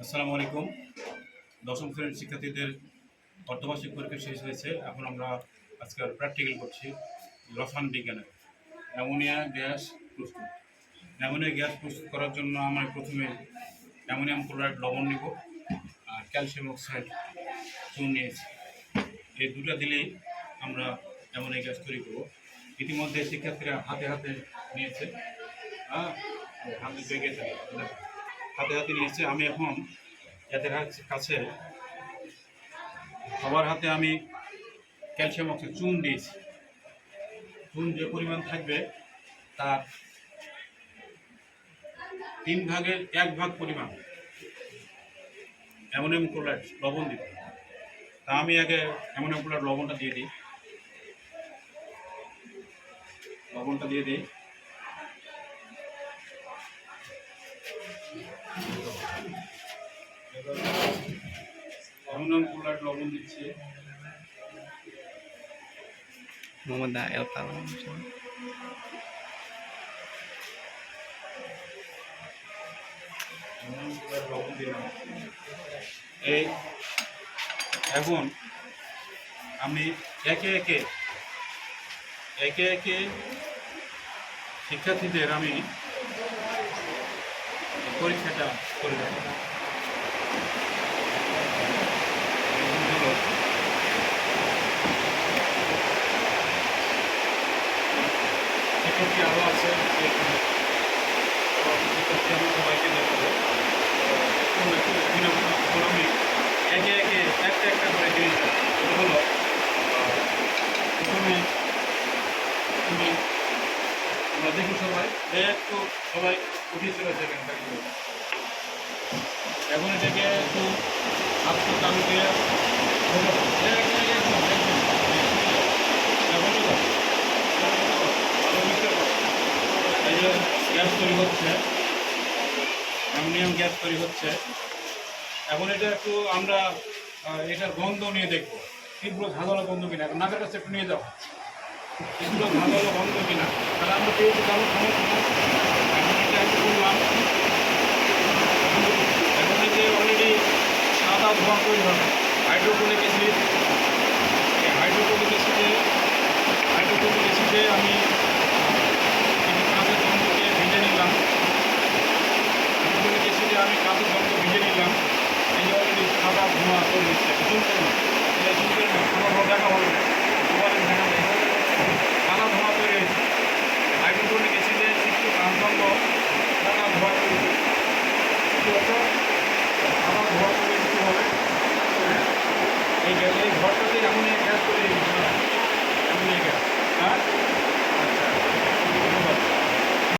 আসসালামু আলাইকুম। দশম শ্রেণীর শিক্ষার্থীদের অর্ধবার্ষিক পরীক্ষা শেষ হয়েছে। এখন আমরা আজকে প্র্যাকটিক্যাল করছি রসায়ন বিজ্ঞানে। অ্যামোনিয়া গ্যাস প্রস্তুত। অ্যামোনিয়া গ্যাস প্রস্তুত করার জন্য আমরা প্রথমে অ্যামোনিয়াম ক্লোরাইড লবণ নিব আর ক্যালসিয়াম অক্সাইড চুন নিয়েছি। এই দুটো দিলেই আমরা অ্যামোনিয়া গ্যাস তৈরি করব। ইতিমধ্যে শিক্ষার্থীরা হাতে হাতে নিয়েছে, হাতে বেগেছে, হাতে হাতে নিয়েছে। আমি এখন এদের কাছে সবার হাতে আমি ক্যালসিয়াম অক্সাইড চুন দিয়েছি। চুন যে পরিমাণ থাকবে তার 3 ভাগের 1 ভাগ পরিমাণ অ্যামোনিয়াম ক্লোরাইড লবণ দিব। তা আমি আগে অ্যামোনিয়াম ক্লোরাইড লবণটা দিয়ে দিই। অ্যামোনিয়াম ক্লোরাইড লবণ দিচ্ছি। মোহাম্মদ এলতাল লবণ দিলাম। এই এখন আমি একে একে শিক্ষার্থীদের আমি পরীক্ষাটা করে দেব। শিক্ষার্থী আরও আছে, শিক্ষার্থী আমি সবাইকে দেখাবো। আমি একে একটা করে জিনিস হলো, প্রথমে আমরা দেখি একটু সবাই উঠিয়ে চলেছে এখানটা। এখন এটাকে একটু হাতটা চালু দিয়ে গ্যাস তৈরি হচ্ছে, অ্যামোনিয়াম গ্যাস তৈরি হচ্ছে। এখন এটা একটু আমরা এটার গন্ধ নিয়ে দেখবো, তীব্র ঝাঁঝালো গন্ধ কিনা। এখন নাকের কাছে একটু নিয়ে যাও, তীব্র ঝাঁঝালো গন্ধ কিনা। তাহলে আমরা পেয়েছি এখন এটা একটু বললাম। এখন যে অলরেডি সাদা ধোঁয়া তৈরি হবে হাইড্রোক্লোরিক অ্যাসিড। এই হাইড্রোক্লোরিক অ্যাসিডে আমি কাঁচের গন্ধকে ভেজে নিলাম। হাইড্রোক্লোরিক অ্যাসিডে আমি কাঁচের গন্ধ ভেজে নিলাম। এই যে অলরেডি সাদা ধোঁয়া তৈরি হচ্ছে। সাদা ধোঁয়া দেখা হবে, সাদা ধোঁয়া তৈরি হয়েছে। হাইড্রোক্লোরিক অ্যাসিডে সৃষ্ট প্রাণদণ্ড সাদা ধোঁয়া তৈরি হচ্ছে। সাদা ধোঁয়া তৈরি হবে। এই ঘরটাতে এমন